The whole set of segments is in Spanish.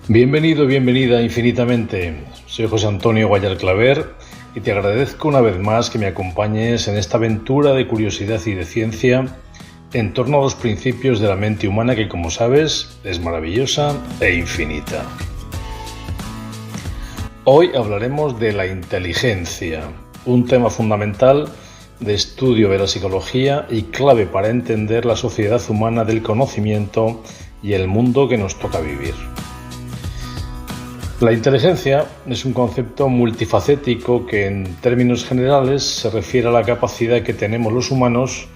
Bienvenido, bienvenida infinitamente. Soy José Antonio Guayar Claver y te agradezco una vez más que me acompañes en esta aventura de curiosidad y de ciencia en torno a los principios de la mente humana que, como sabes, es maravillosa e infinita. Hoy hablaremos de la inteligencia, un tema fundamental de estudio de la psicología y clave para entender la sociedad humana del conocimiento y el mundo que nos toca vivir. La inteligencia es un concepto multifacético que en términos generales se refiere a la capacidad que tenemos los humanos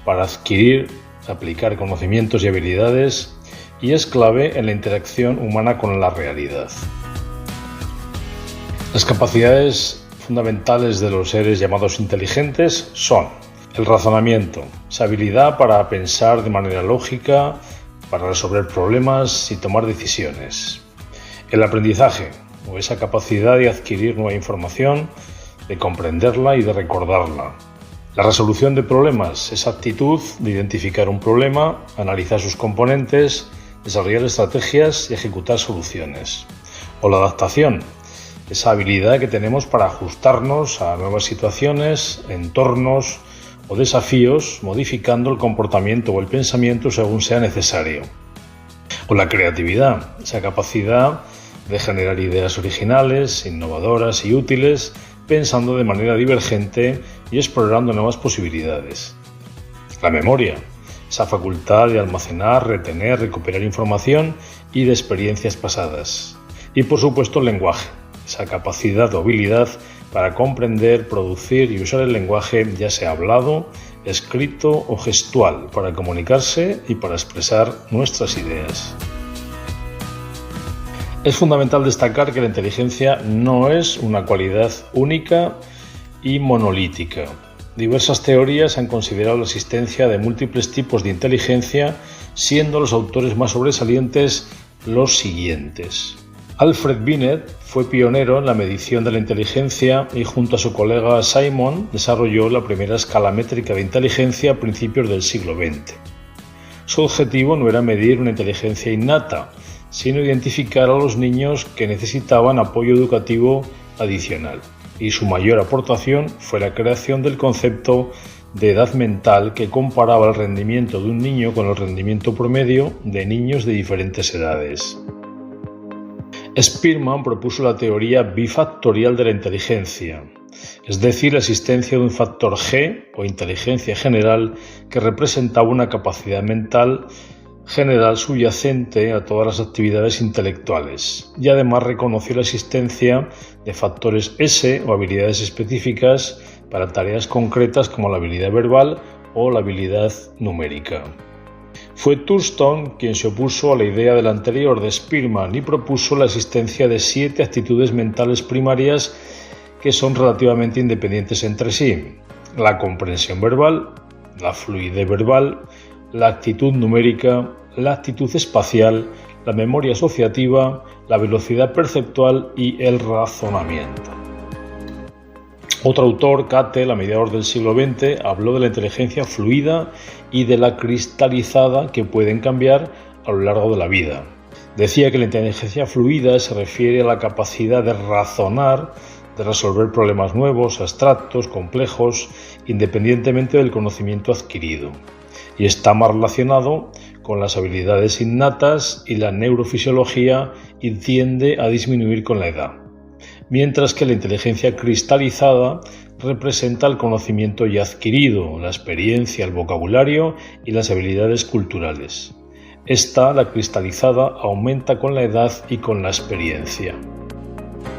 para adquirir, aplicar conocimientos y habilidades y es clave en la interacción humana con la realidad. Las capacidades fundamentales de los seres llamados inteligentes son el razonamiento, esa habilidad para pensar de manera lógica, para resolver problemas y tomar decisiones. El aprendizaje, o esa capacidad de adquirir nueva información, de comprenderla y de recordarla. La resolución de problemas, esa actitud de identificar un problema, analizar sus componentes, desarrollar estrategias y ejecutar soluciones. O la adaptación, esa habilidad que tenemos para ajustarnos a nuevas situaciones, entornos o desafíos, modificando el comportamiento o el pensamiento según sea necesario. O la creatividad, esa capacidad de generar ideas originales, innovadoras y útiles, pensando de manera divergente y explorando nuevas posibilidades. La memoria, esa facultad de almacenar, retener, recuperar información y de experiencias pasadas. Y por supuesto el lenguaje, esa capacidad o habilidad para comprender, producir y usar el lenguaje, ya sea hablado, escrito o gestual, para comunicarse y para expresar nuestras ideas. Es fundamental destacar que la inteligencia no es una cualidad única y monolítica. Diversas teorías han considerado la existencia de múltiples tipos de inteligencia, siendo los autores más sobresalientes los siguientes. Alfred Binet fue pionero en la medición de la inteligencia y junto a su colega Simon desarrolló la primera escala métrica de inteligencia a principios del siglo XX. Su objetivo no era medir una inteligencia innata, sino identificar a los niños que necesitaban apoyo educativo adicional. Y su mayor aportación fue la creación del concepto de edad mental que comparaba el rendimiento de un niño con el rendimiento promedio de niños de diferentes edades. Spearman propuso la teoría bifactorial de la inteligencia, es decir, la existencia de un factor G o inteligencia general que representaba una capacidad mental general subyacente a todas las actividades intelectuales y además reconoció la existencia de factores S o habilidades específicas para tareas concretas como la habilidad verbal o la habilidad numérica. Fue Thurston quien se opuso a la idea del anterior de Spearman y propuso la existencia de 7 actitudes mentales primarias que son relativamente independientes entre sí: la comprensión verbal, la fluidez verbal, la actitud numérica, la actitud espacial, la memoria asociativa, la velocidad perceptual y el razonamiento. Otro autor, Cattell, a mediados del siglo XX, habló de la inteligencia fluida y de la cristalizada que pueden cambiar a lo largo de la vida. Decía que la inteligencia fluida se refiere a la capacidad de razonar, de resolver problemas nuevos, abstractos, complejos, independientemente del conocimiento adquirido, y está más relacionado con las habilidades innatas y la neurofisiología y tiende a disminuir con la edad, mientras que la inteligencia cristalizada representa el conocimiento ya adquirido, la experiencia, el vocabulario y las habilidades culturales. Esta, la cristalizada, aumenta con la edad y con la experiencia.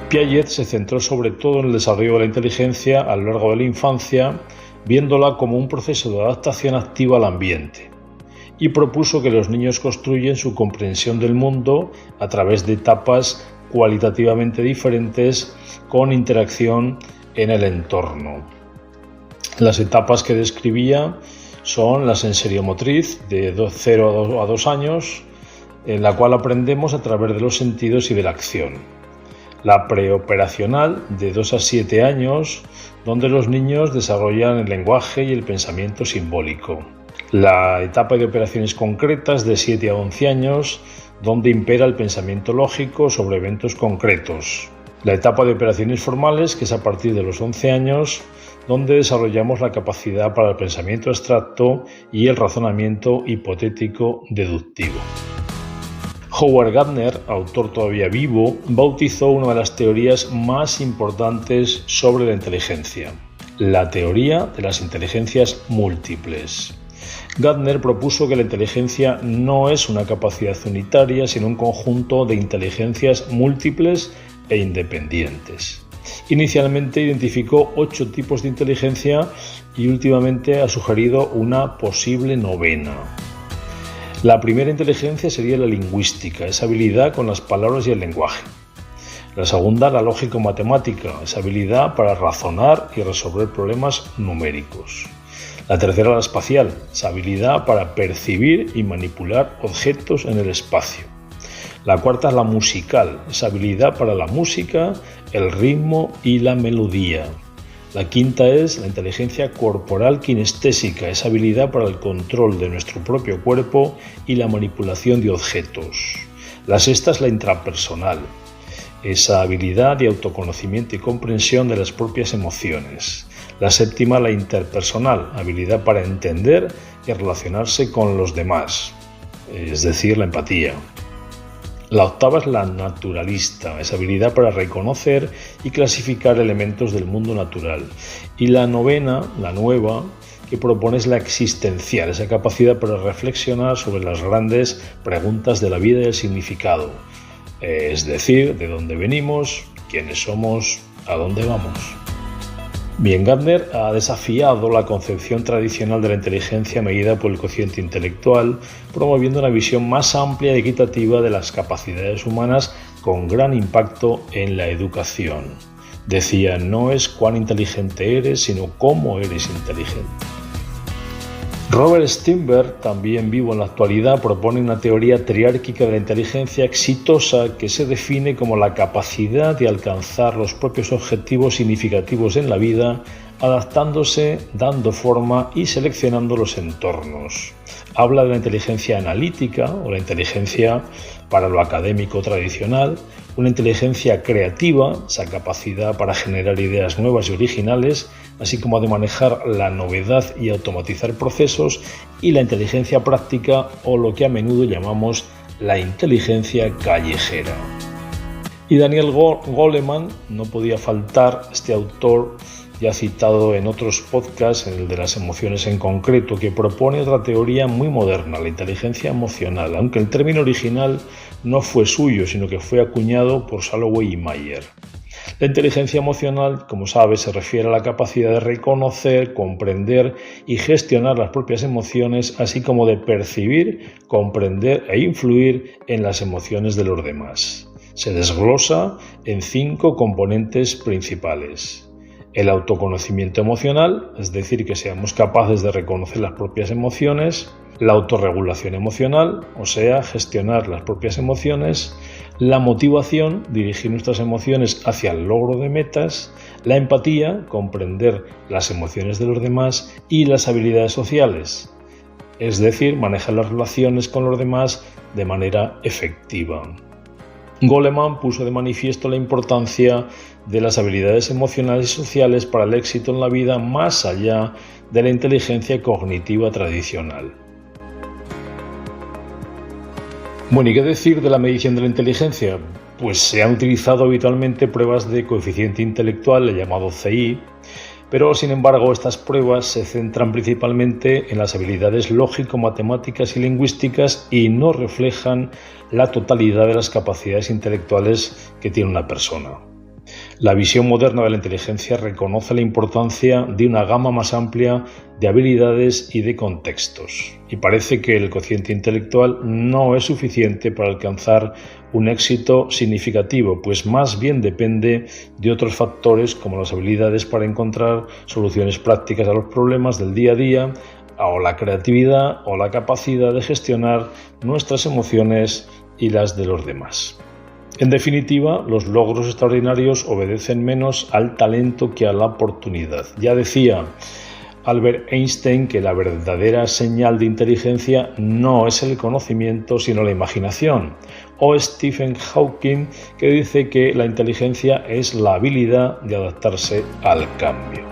Piaget se centró sobre todo en el desarrollo de la inteligencia a lo largo de la infancia, viéndola como un proceso de adaptación activa al ambiente, y propuso que los niños construyen su comprensión del mundo a través de etapas cualitativamente diferentes con interacción en el entorno. Las etapas que describía son la sensoriomotriz de 0 a 2 años, en la cual aprendemos a través de los sentidos y de la acción. La preoperacional de 2 a 7 años, donde los niños desarrollan el lenguaje y el pensamiento simbólico. La etapa de operaciones concretas de 7 a 11 años, donde impera el pensamiento lógico sobre eventos concretos. La etapa de operaciones formales, que es a partir de los 11 años, donde desarrollamos la capacidad para el pensamiento abstracto y el razonamiento hipotético deductivo. Howard Gardner, autor todavía vivo, bautizó una de las teorías más importantes sobre la inteligencia, la teoría de las inteligencias múltiples. Gardner propuso que la inteligencia no es una capacidad unitaria, sino un conjunto de inteligencias múltiples e independientes. Inicialmente identificó 8 tipos de inteligencia y últimamente ha sugerido una posible 9ª. La primera inteligencia sería la lingüística, esa habilidad con las palabras y el lenguaje. La segunda, la lógico-matemática, esa habilidad para razonar y resolver problemas numéricos. La tercera, la espacial, esa habilidad para percibir y manipular objetos en el espacio. La cuarta es la musical, esa habilidad para la música, el ritmo y la melodía. La quinta es la inteligencia corporal kinestésica, esa habilidad para el control de nuestro propio cuerpo y la manipulación de objetos. La sexta es la intrapersonal, esa habilidad de autoconocimiento y comprensión de las propias emociones. La séptima, la interpersonal, habilidad para entender y relacionarse con los demás, es decir, la empatía. La octava es la naturalista, esa habilidad para reconocer y clasificar elementos del mundo natural. Y la novena, la nueva, que propone es la existencial, esa capacidad para reflexionar sobre las grandes preguntas de la vida y el significado. Es decir, de dónde venimos, quiénes somos, a dónde vamos. Bien, Gardner ha desafiado la concepción tradicional de la inteligencia medida por el cociente intelectual, promoviendo una visión más amplia y equitativa de las capacidades humanas con gran impacto en la educación. Decía, no es cuán inteligente eres, sino cómo eres inteligente. Robert Sternberg, también vivo en la actualidad, propone una teoría triárquica de la inteligencia exitosa que se define como la capacidad de alcanzar los propios objetivos significativos en la vida, adaptándose, dando forma y seleccionando los entornos. Habla de la inteligencia analítica o la inteligencia para lo académico tradicional, una inteligencia creativa, esa capacidad para generar ideas nuevas y originales, así como de manejar la novedad y automatizar procesos, y la inteligencia práctica o lo que a menudo llamamos la inteligencia callejera. Y Daniel Goleman, no podía faltar, este autor ya citado en otros podcasts, en el de las emociones en concreto, que propone otra teoría muy moderna, la inteligencia emocional, aunque el término original no fue suyo, sino que fue acuñado por Salovey y Mayer. La inteligencia emocional, como sabes, se refiere a la capacidad de reconocer, comprender y gestionar las propias emociones, así como de percibir, comprender e influir en las emociones de los demás. Se desglosa en 5 componentes principales. El autoconocimiento emocional, es decir, que seamos capaces de reconocer las propias emociones. La autorregulación emocional, o sea, gestionar las propias emociones. La motivación, dirigir nuestras emociones hacia el logro de metas. La empatía, comprender las emociones de los demás. Y las habilidades sociales, es decir, manejar las relaciones con los demás de manera efectiva. Goleman puso de manifiesto la importancia de las habilidades emocionales y sociales para el éxito en la vida más allá de la inteligencia cognitiva tradicional. Bueno, ¿y qué decir de la medición de la inteligencia? Pues se han utilizado habitualmente pruebas de coeficiente intelectual, el llamado CI, pero sin embargo estas pruebas se centran principalmente en las habilidades lógico-matemáticas y lingüísticas y no reflejan la totalidad de las capacidades intelectuales que tiene una persona. La visión moderna de la inteligencia reconoce la importancia de una gama más amplia de habilidades y de contextos, y parece que el cociente intelectual no es suficiente para alcanzar un éxito significativo, pues más bien depende de otros factores como las habilidades para encontrar soluciones prácticas a los problemas del día a día, o la creatividad o la capacidad de gestionar nuestras emociones y las de los demás. En definitiva, los logros extraordinarios obedecen menos al talento que a la oportunidad. Ya decía Albert Einstein que la verdadera señal de inteligencia no es el conocimiento sino la imaginación, o Stephen Hawking que dice que la inteligencia es la habilidad de adaptarse al cambio.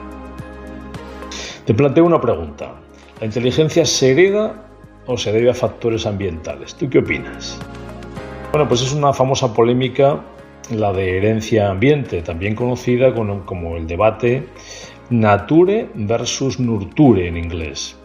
Te planteo una pregunta: ¿la inteligencia se hereda o se debe a factores ambientales? ¿Tú qué opinas? Bueno, pues es una famosa polémica la de herencia-ambiente, también conocida como el debate nature versus nurture en inglés.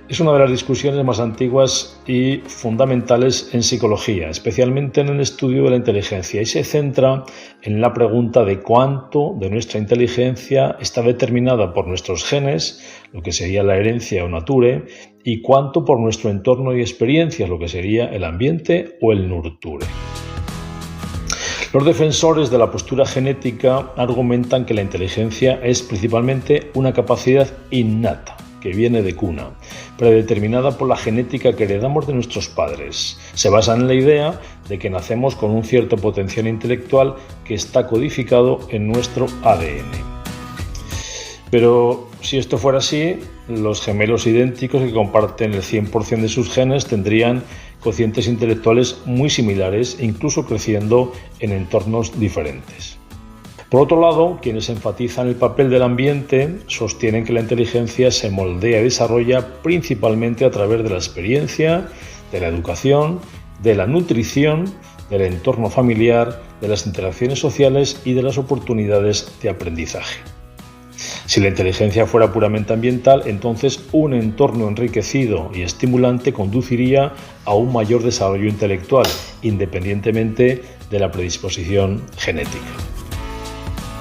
Es una de las discusiones más antiguas y fundamentales en psicología, especialmente en el estudio de la inteligencia, y se centra en la pregunta de cuánto de nuestra inteligencia está determinada por nuestros genes, lo que sería la herencia o nature, y cuánto por nuestro entorno y experiencias, lo que sería el ambiente o el nurture. Los defensores de la postura genética argumentan que la inteligencia es principalmente una capacidad innata, que viene de cuna, predeterminada por la genética que heredamos de nuestros padres. Se basan en la idea de que nacemos con un cierto potencial intelectual que está codificado en nuestro ADN. Pero si esto fuera así, los gemelos idénticos que comparten el 100% de sus genes tendrían cocientes intelectuales muy similares, incluso creciendo en entornos diferentes. Por otro lado, quienes enfatizan el papel del ambiente sostienen que la inteligencia se moldea y desarrolla principalmente a través de la experiencia, de la educación, de la nutrición, del entorno familiar, de las interacciones sociales y de las oportunidades de aprendizaje. Si la inteligencia fuera puramente ambiental, entonces un entorno enriquecido y estimulante conduciría a un mayor desarrollo intelectual, independientemente de la predisposición genética.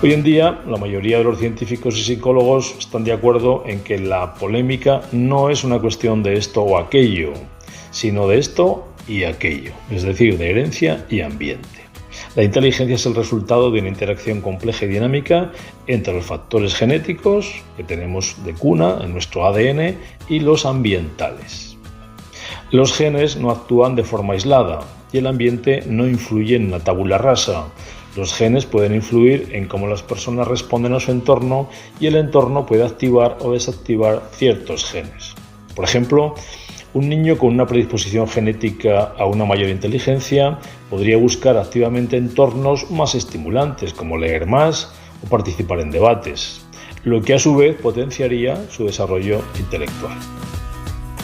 Hoy en día, la mayoría de los científicos y psicólogos están de acuerdo en que la polémica no es una cuestión de esto o aquello, sino de esto y aquello, es decir, de herencia y ambiente. La inteligencia es el resultado de una interacción compleja y dinámica entre los factores genéticos que tenemos de cuna en nuestro ADN y los ambientales. Los genes no actúan de forma aislada y el ambiente no influye en la tabula rasa. Los genes pueden influir en cómo las personas responden a su entorno y el entorno puede activar o desactivar ciertos genes. Por ejemplo, un niño con una predisposición genética a una mayor inteligencia podría buscar activamente entornos más estimulantes, como leer más o participar en debates, lo que a su vez potenciaría su desarrollo intelectual.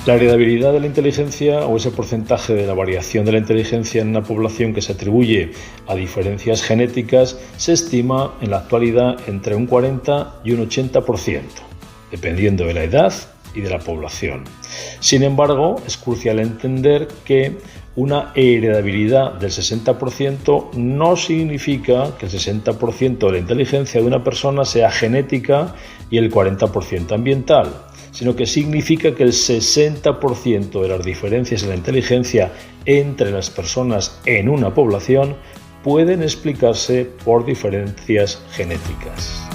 La heredabilidad de la inteligencia o ese porcentaje de la variación de la inteligencia en una población que se atribuye a diferencias genéticas se estima en la actualidad entre un 40 y un 80%, dependiendo de la edad y de la población. Sin embargo, es crucial entender que una heredabilidad del 60% no significa que el 60% de la inteligencia de una persona sea genética y el 40% ambiental, sino que significa que el 60% de las diferencias en la inteligencia entre las personas en una población pueden explicarse por diferencias genéticas.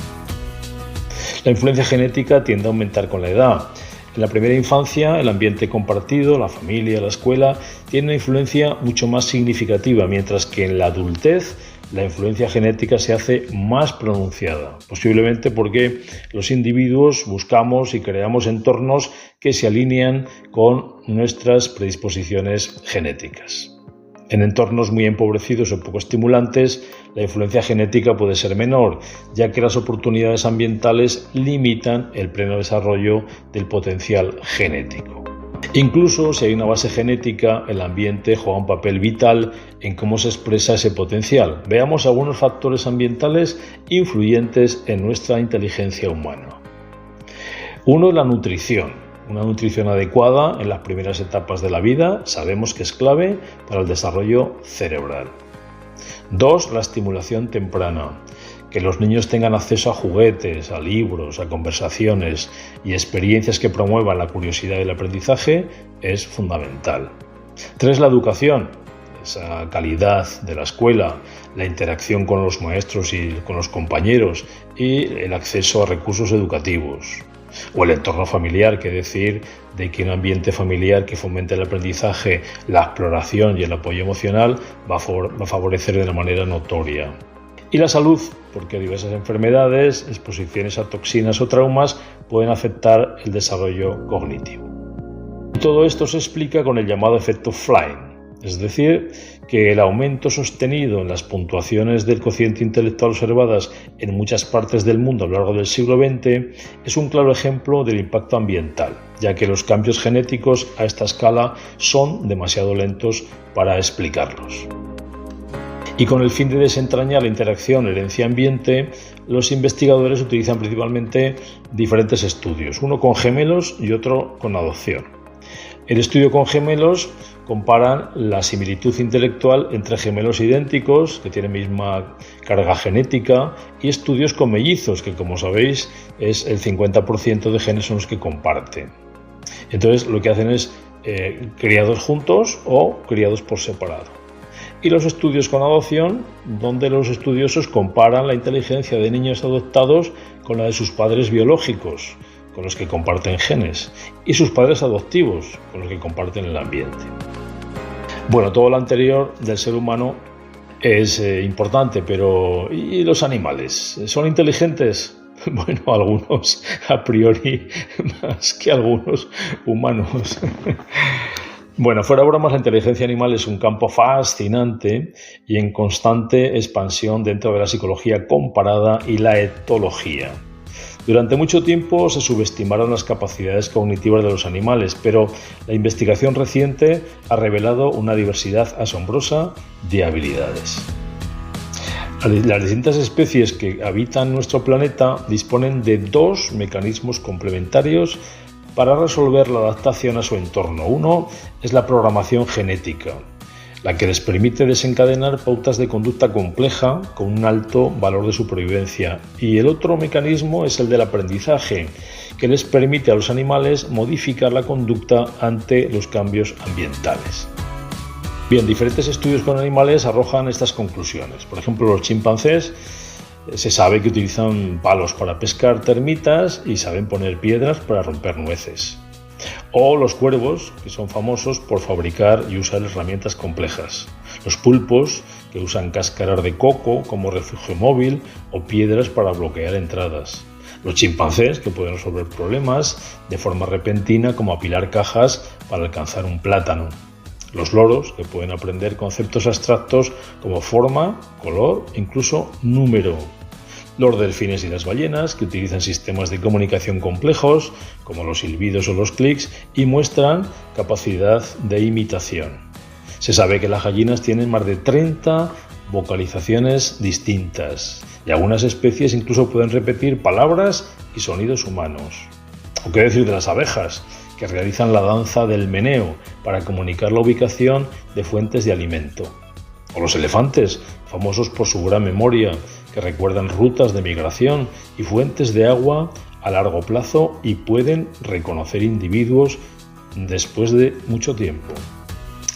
La influencia genética tiende a aumentar con la edad. En la primera infancia, el ambiente compartido, la familia, la escuela, tiene una influencia mucho más significativa, mientras que en la adultez la influencia genética se hace más pronunciada, posiblemente porque los individuos buscamos y creamos entornos que se alinean con nuestras predisposiciones genéticas. En entornos muy empobrecidos o poco estimulantes, la influencia genética puede ser menor, ya que las oportunidades ambientales limitan el pleno desarrollo del potencial genético. Incluso si hay una base genética, el ambiente juega un papel vital en cómo se expresa ese potencial. Veamos algunos factores ambientales influyentes en nuestra inteligencia humana. Uno, la nutrición. Una nutrición adecuada en las primeras etapas de la vida sabemos que es clave para el desarrollo cerebral. 2. La estimulación temprana. Que los niños tengan acceso a juguetes, a libros, a conversaciones y experiencias que promuevan la curiosidad y el aprendizaje es fundamental. 3. La educación. Esa calidad de la escuela, la interacción con los maestros y con los compañeros y el acceso a recursos educativos. O el entorno familiar, que decir de que un ambiente familiar que fomente el aprendizaje, la exploración y el apoyo emocional va a favorecer de una manera notoria. Y la salud, porque diversas enfermedades, exposiciones a toxinas o traumas pueden afectar el desarrollo cognitivo. Y todo esto se explica con el llamado efecto Flynn, es decir, que el aumento sostenido en las puntuaciones del cociente intelectual observadas en muchas partes del mundo a lo largo del siglo XX es un claro ejemplo del impacto ambiental, ya que los cambios genéticos a esta escala son demasiado lentos para explicarlos. Y con el fin de desentrañar la interacción herencia-ambiente, los investigadores utilizan principalmente diferentes estudios, uno con gemelos y otro con adopción. El estudio con gemelos comparan la similitud intelectual entre gemelos idénticos, que tienen misma carga genética, y estudios con mellizos, que como sabéis es el 50% de genes son los que comparten. Entonces lo que hacen es criados juntos o criados por separado. Y los estudios con adopción, donde los estudiosos comparan la inteligencia de niños adoptados con la de sus padres biológicos, con los que comparten genes, y sus padres adoptivos, con los que comparten el ambiente. Bueno, todo lo anterior del ser humano es importante, pero ¿y los animales? ¿Son inteligentes? Bueno, algunos a priori más que algunos humanos. Bueno, fuera bromas, la inteligencia animal es un campo fascinante y en constante expansión dentro de la psicología comparada y la etología. Durante mucho tiempo se subestimaron las capacidades cognitivas de los animales, pero la investigación reciente ha revelado una diversidad asombrosa de habilidades. Las distintas especies que habitan nuestro planeta disponen de dos mecanismos complementarios para resolver la adaptación a su entorno. Uno es la programación genética, la que les permite desencadenar pautas de conducta compleja con un alto valor de supervivencia. Y el otro mecanismo es el del aprendizaje, que les permite a los animales modificar la conducta ante los cambios ambientales. Bien, diferentes estudios con animales arrojan estas conclusiones. Por ejemplo, los chimpancés se sabe que utilizan palos para pescar termitas y saben poner piedras para romper nueces. O los cuervos, que son famosos por fabricar y usar herramientas complejas. Los pulpos, que usan cáscaras de coco como refugio móvil o piedras para bloquear entradas. Los chimpancés, que pueden resolver problemas de forma repentina como apilar cajas para alcanzar un plátano. Los loros, que pueden aprender conceptos abstractos como forma, color e incluso número. Los delfines y las ballenas, que utilizan sistemas de comunicación complejos, como los silbidos o los clics, y muestran capacidad de imitación. Se sabe que las gallinas tienen más de 30 vocalizaciones distintas, y algunas especies incluso pueden repetir palabras y sonidos humanos. ¿O qué decir de las abejas, que realizan la danza del meneo para comunicar la ubicación de fuentes de alimento? O los elefantes, famosos por su gran memoria, que recuerdan rutas de migración y fuentes de agua a largo plazo y pueden reconocer individuos después de mucho tiempo.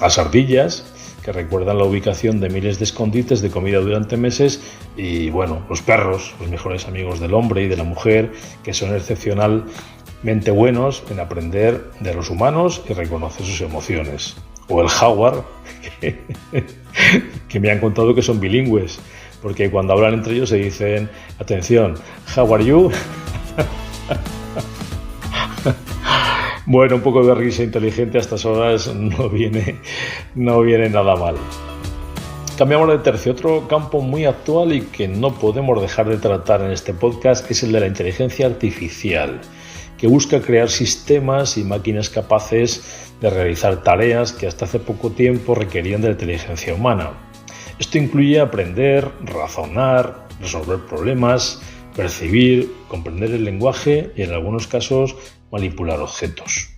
Las ardillas, que recuerdan la ubicación de miles de escondites de comida durante meses, y bueno, los perros, los mejores amigos del hombre y de la mujer, que son excepcionalmente buenos en aprender de los humanos y reconocer sus emociones. O el jaguar, que me han contado que son bilingües, porque cuando hablan entre ellos se dicen, atención, how are you? Bueno, un poco de risa inteligente a estas horas no viene nada mal. Cambiamos de tercio. Otro campo muy actual y que no podemos dejar de tratar en este podcast es el de la inteligencia artificial, que busca crear sistemas y máquinas capaces de realizar tareas que hasta hace poco tiempo requerían de la inteligencia humana. Esto incluye aprender, razonar, resolver problemas, percibir, comprender el lenguaje y en algunos casos manipular objetos.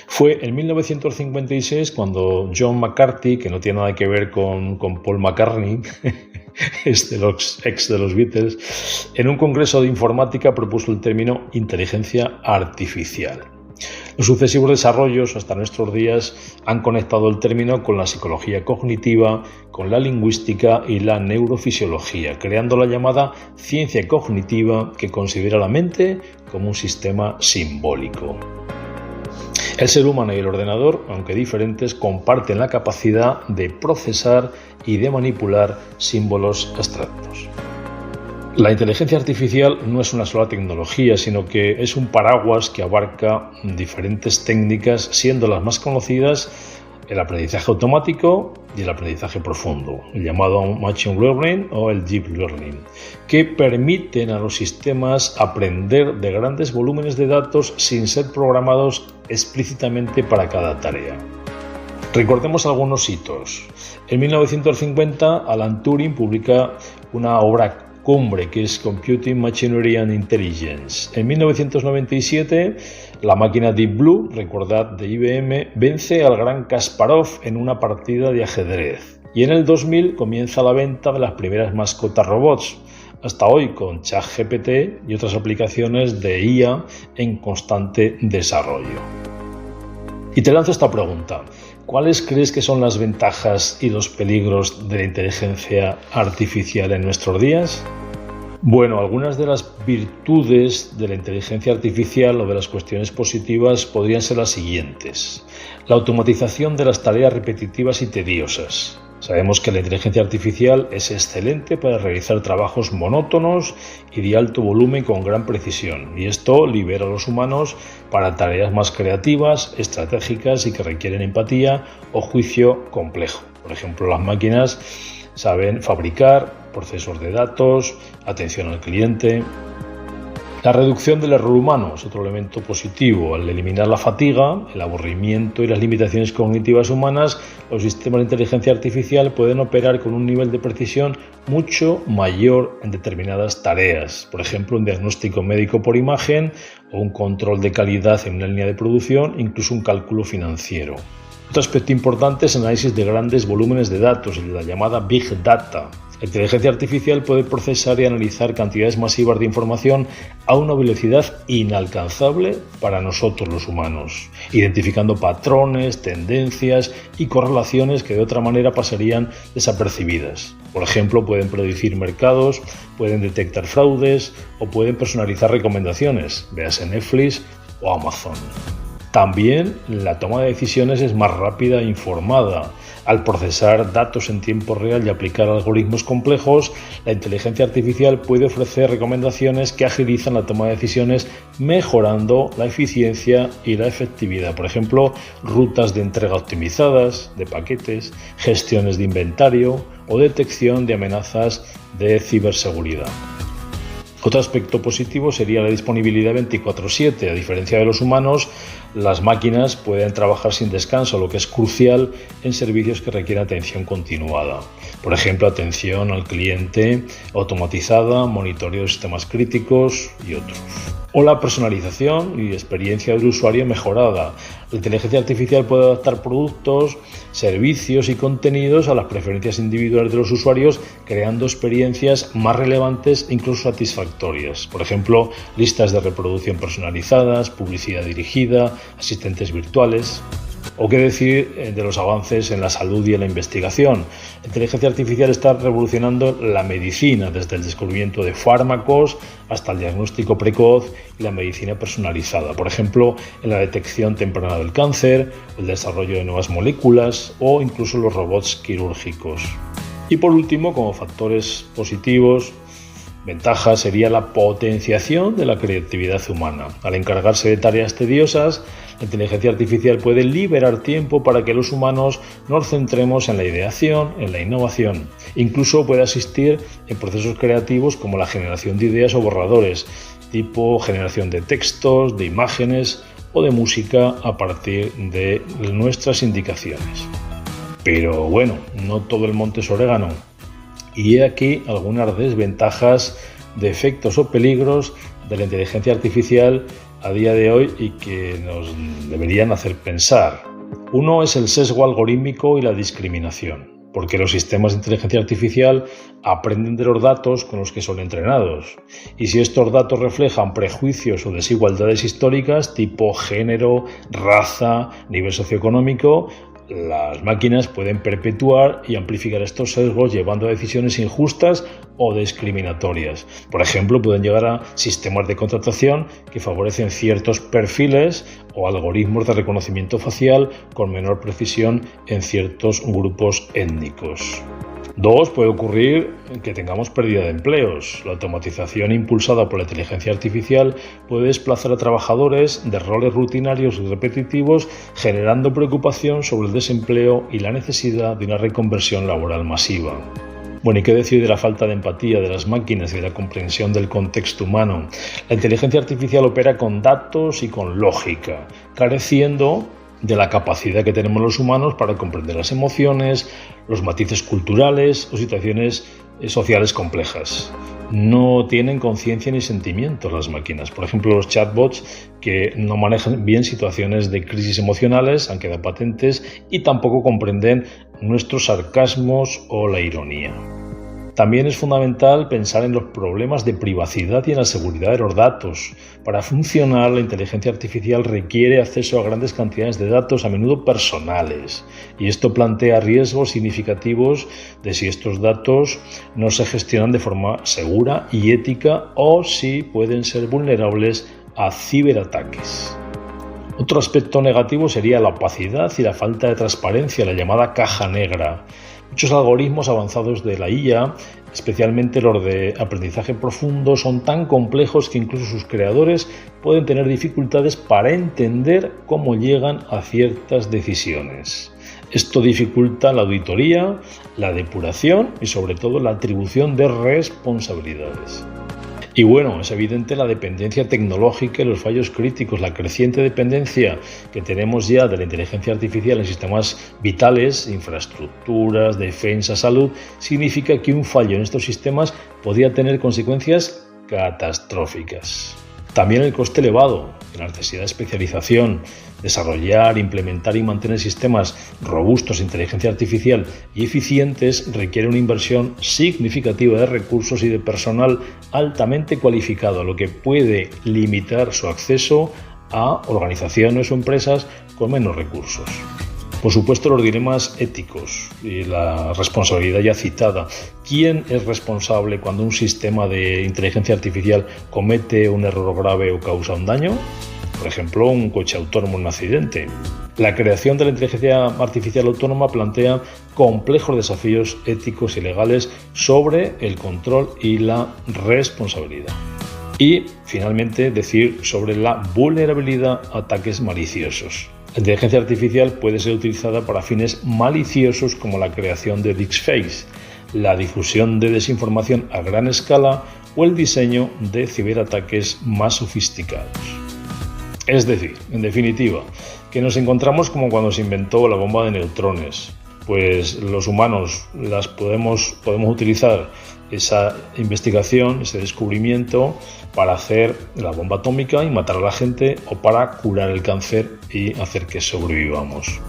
Fue en 1956 cuando John McCarthy, que no tiene nada que ver con Paul McCartney, ex de los Beatles, en un congreso de informática propuso el término inteligencia artificial. Los sucesivos desarrollos hasta nuestros días han conectado el término con la psicología cognitiva, con la lingüística y la neurofisiología, creando la llamada ciencia cognitiva, que considera la mente como un sistema simbólico. El ser humano y el ordenador, aunque diferentes, comparten la capacidad de procesar y de manipular símbolos abstractos. La inteligencia artificial no es una sola tecnología, sino que es un paraguas que abarca diferentes técnicas, siendo las más conocidas el aprendizaje automático y el aprendizaje profundo, el llamado Machine Learning o el Deep Learning, que permiten a los sistemas aprender de grandes volúmenes de datos sin ser programados explícitamente para cada tarea. Recordemos algunos hitos. En 1950, Alan Turing publica una obra cumbre que es Computing Machinery and Intelligence. En 1997, la máquina Deep Blue, recordad, de IBM, vence al gran Kasparov en una partida de ajedrez. Y en el 2000 comienza la venta de las primeras mascotas robots, hasta hoy con ChatGPT y otras aplicaciones de IA en constante desarrollo. Y te lanzo esta pregunta. ¿Cuáles crees que son las ventajas y los peligros de la inteligencia artificial en nuestros días? Bueno, algunas de las virtudes de la inteligencia artificial o de las cuestiones positivas podrían ser las siguientes. La automatización de las tareas repetitivas y tediosas. Sabemos que la inteligencia artificial es excelente para realizar trabajos monótonos y de alto volumen con gran precisión, y esto libera a los humanos para tareas más creativas, estratégicas y que requieren empatía o juicio complejo. Por ejemplo, las máquinas saben fabricar procesos de datos, atención al cliente. La reducción del error humano es otro elemento positivo. Al eliminar la fatiga, el aburrimiento y las limitaciones cognitivas humanas, los sistemas de inteligencia artificial pueden operar con un nivel de precisión mucho mayor en determinadas tareas. Por ejemplo, un diagnóstico médico por imagen o un control de calidad en una línea de producción, incluso un cálculo financiero. Otro aspecto importante es el análisis de grandes volúmenes de datos, la llamada Big Data. La inteligencia artificial puede procesar y analizar cantidades masivas de información a una velocidad inalcanzable para nosotros los humanos, identificando patrones, tendencias y correlaciones que de otra manera pasarían desapercibidas. Por ejemplo, pueden predecir mercados, pueden detectar fraudes o pueden personalizar recomendaciones, véase Netflix o Amazon. También la toma de decisiones es más rápida e informada. Al procesar datos en tiempo real y aplicar algoritmos complejos, la inteligencia artificial puede ofrecer recomendaciones que agilizan la toma de decisiones, mejorando la eficiencia y la efectividad. Por ejemplo, rutas de entrega optimizadas de paquetes, gestiones de inventario o detección de amenazas de ciberseguridad. Otro aspecto positivo sería la disponibilidad 24/7. A diferencia de los humanos, las máquinas pueden trabajar sin descanso, lo que es crucial en servicios que requieren atención continuada. Por ejemplo, atención al cliente automatizada, monitoreo de sistemas críticos y otros. O la personalización y experiencia del usuario mejorada. La inteligencia artificial puede adaptar productos, servicios y contenidos a las preferencias individuales de los usuarios, creando experiencias más relevantes e incluso satisfactorias. Por ejemplo, listas de reproducción personalizadas, publicidad dirigida, asistentes virtuales. ¿O qué decir de los avances en la salud y en la investigación? La inteligencia artificial está revolucionando la medicina, desde el descubrimiento de fármacos hasta el diagnóstico precoz y la medicina personalizada. Por ejemplo, en la detección temprana del cáncer, el desarrollo de nuevas moléculas o incluso los robots quirúrgicos. Y por último, como factores positivos, ventaja sería la potenciación de la creatividad humana. Al encargarse de tareas tediosas, la inteligencia artificial puede liberar tiempo para que los humanos nos centremos en la ideación, en la innovación. Incluso puede asistir en procesos creativos como la generación de ideas o borradores, tipo generación de textos, de imágenes o de música a partir de nuestras indicaciones. Pero bueno, no todo el monte es orégano. Y he aquí algunas desventajas, defectos o peligros de la inteligencia artificial a día de hoy y que nos deberían hacer pensar. Uno es el sesgo algorítmico y la discriminación, porque los sistemas de inteligencia artificial aprenden de los datos con los que son entrenados. Y si estos datos reflejan prejuicios o desigualdades históricas tipo género, raza, nivel socioeconómico, las máquinas pueden perpetuar y amplificar estos sesgos llevando a decisiones injustas o discriminatorias. Por ejemplo, pueden llevar a sistemas de contratación que favorecen ciertos perfiles o algoritmos de reconocimiento facial con menor precisión en ciertos grupos étnicos. 2. Puede ocurrir que tengamos pérdida de empleos. La automatización impulsada por la inteligencia artificial puede desplazar a trabajadores de roles rutinarios y repetitivos, generando preocupación sobre el desempleo y la necesidad de una reconversión laboral masiva. Bueno, ¿y qué decir de la falta de empatía de las máquinas y de la comprensión del contexto humano? La inteligencia artificial opera con datos y con lógica, careciendo de la capacidad que tenemos los humanos para comprender las emociones, los matices culturales o situaciones sociales complejas. No tienen conciencia ni sentimientos las máquinas. Por ejemplo, los chatbots que no manejan bien situaciones de crisis emocionales han quedado patentes y tampoco comprenden nuestros sarcasmos o la ironía. También es fundamental pensar en los problemas de privacidad y en la seguridad de los datos. Para funcionar, la inteligencia artificial requiere acceso a grandes cantidades de datos, a menudo personales, y esto plantea riesgos significativos de si estos datos no se gestionan de forma segura y ética o si pueden ser vulnerables a ciberataques. Otro aspecto negativo sería la opacidad y la falta de transparencia, la llamada caja negra. Muchos algoritmos avanzados de la IA, especialmente los de aprendizaje profundo, son tan complejos que incluso sus creadores pueden tener dificultades para entender cómo llegan a ciertas decisiones. Esto dificulta la auditoría, la depuración y sobre todo la atribución de responsabilidades. Y bueno, es evidente la dependencia tecnológica y los fallos críticos, la creciente dependencia que tenemos ya de la inteligencia artificial en sistemas vitales, infraestructuras, defensa, salud, significa que un fallo en estos sistemas podría tener consecuencias catastróficas. También el coste elevado, la necesidad de especialización, desarrollar, implementar y mantener sistemas robustos de inteligencia artificial y eficientes requiere una inversión significativa de recursos y de personal altamente cualificado, lo que puede limitar su acceso a organizaciones o empresas con menos recursos. Por supuesto, los dilemas éticos y la responsabilidad ya citada. ¿Quién es responsable cuando un sistema de inteligencia artificial comete un error grave o causa un daño? Por ejemplo, un coche autónomo en un accidente. La creación de la inteligencia artificial autónoma plantea complejos desafíos éticos y legales sobre el control y la responsabilidad. Y, finalmente, decir sobre la vulnerabilidad a ataques maliciosos. La inteligencia artificial puede ser utilizada para fines maliciosos como la creación de deepfakes, la difusión de desinformación a gran escala o el diseño de ciberataques más sofisticados. Es decir, en definitiva, que nos encontramos como cuando se inventó la bomba de neutrones, pues los humanos podemos utilizar esa investigación, ese descubrimiento para hacer la bomba atómica y matar a la gente o para curar el cáncer y hacer que sobrevivamos.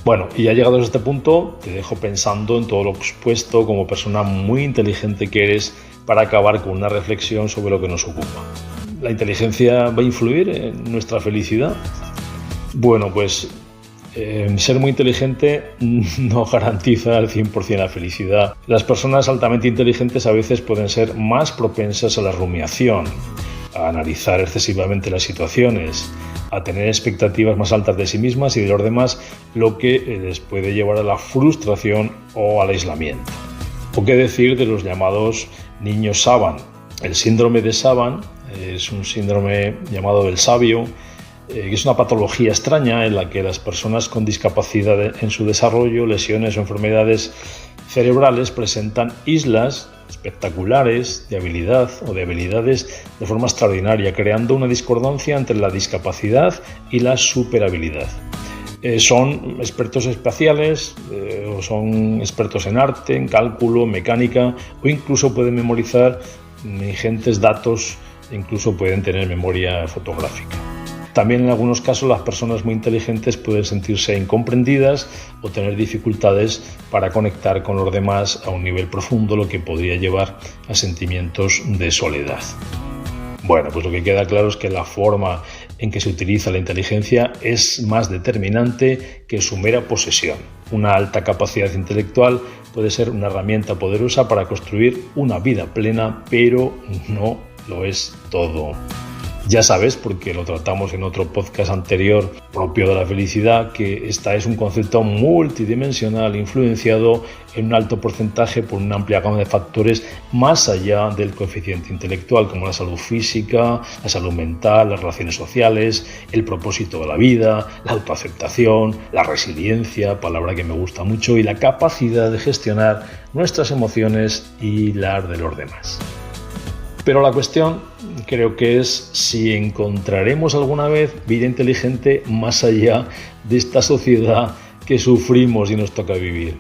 Bueno, y ya llegados a este punto, te dejo pensando en todo lo expuesto como persona muy inteligente que eres para acabar con una reflexión sobre lo que nos ocupa. ¿La inteligencia va a influir en nuestra felicidad? Bueno, pues ser muy inteligente no garantiza al 100% la felicidad. Las personas altamente inteligentes a veces pueden ser más propensas a la rumiación, a analizar excesivamente las situaciones, a tener expectativas más altas de sí mismas y de los demás, lo que les puede llevar a la frustración o al aislamiento. ¿O qué decir de los llamados niños Saban? El síndrome de Saban es un síndrome llamado del sabio, que es una patología extraña en la que las personas con discapacidad en su desarrollo, lesiones o enfermedades cerebrales presentan islas espectaculares de habilidad o de habilidades de forma extraordinaria, creando una discordancia entre la discapacidad y la superhabilidad. Son expertos espaciales, o son expertos en arte, en cálculo, en mecánica, o incluso pueden memorizar ingentes datos, incluso pueden tener memoria fotográfica. También en algunos casos las personas muy inteligentes pueden sentirse incomprendidas o tener dificultades para conectar con los demás a un nivel profundo, lo que podría llevar a sentimientos de soledad. Bueno, pues lo que queda claro es que la forma en que se utiliza la inteligencia es más determinante que su mera posesión. Una alta capacidad intelectual puede ser una herramienta poderosa para construir una vida plena, pero no lo es todo. Ya sabes, porque lo tratamos en otro podcast anterior propio de la felicidad, que esta es un concepto multidimensional influenciado en un alto porcentaje por una amplia gama de factores más allá del coeficiente intelectual, como la salud física, la salud mental, las relaciones sociales, el propósito de la vida, la autoaceptación, la resiliencia, palabra que me gusta mucho, y la capacidad de gestionar nuestras emociones y las de los demás. Pero la cuestión creo que es si encontraremos alguna vez vida inteligente más allá de esta sociedad que sufrimos y nos toca vivir.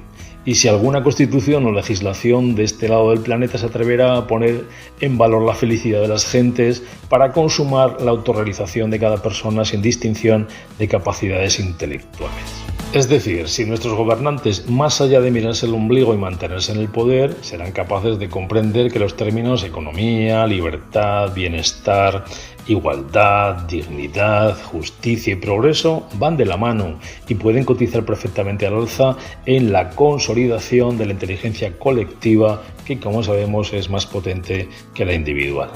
Y si alguna constitución o legislación de este lado del planeta se atreverá a poner en valor la felicidad de las gentes para consumar la autorrealización de cada persona sin distinción de capacidades intelectuales. Es decir, si nuestros gobernantes, más allá de mirarse el ombligo y mantenerse en el poder, serán capaces de comprender que los términos economía, libertad, bienestar, igualdad, dignidad, justicia y progreso van de la mano y pueden cotizar perfectamente al alza en la consolidación de la inteligencia colectiva, que como sabemos es más potente que la individual.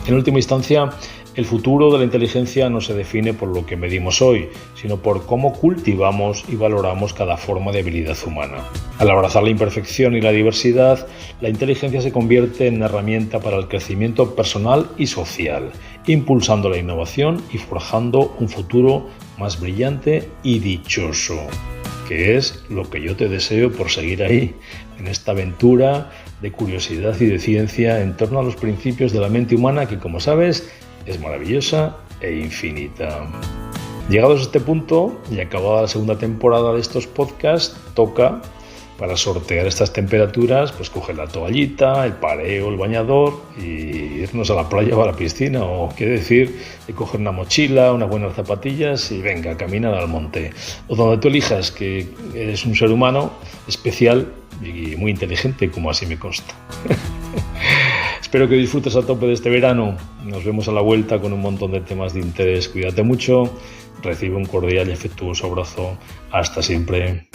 En última instancia, el futuro de la inteligencia no se define por lo que medimos hoy, sino por cómo cultivamos y valoramos cada forma de habilidad humana. Al abrazar la imperfección y la diversidad, la inteligencia se convierte en una herramienta para el crecimiento personal y social, impulsando la innovación y forjando un futuro más brillante y dichoso, que es lo que yo te deseo por seguir ahí, en esta aventura de curiosidad y de ciencia en torno a los principios de la mente humana que, como sabes, es maravillosa e infinita. Llegados a este punto y acabada la segunda temporada de estos podcasts, toca, para sortear estas temperaturas, pues coger la toallita, el pareo, el bañador y irnos a la playa o a la piscina, o qué decir, de coger una mochila, unas buenas zapatillas y venga, a caminar al monte. O donde tú elijas, que eres un ser humano especial y muy inteligente, como así me consta. Espero que disfrutes a tope de este verano. Nos vemos a la vuelta con un montón de temas de interés. Cuídate mucho, recibe un cordial y afectuoso abrazo. Hasta siempre.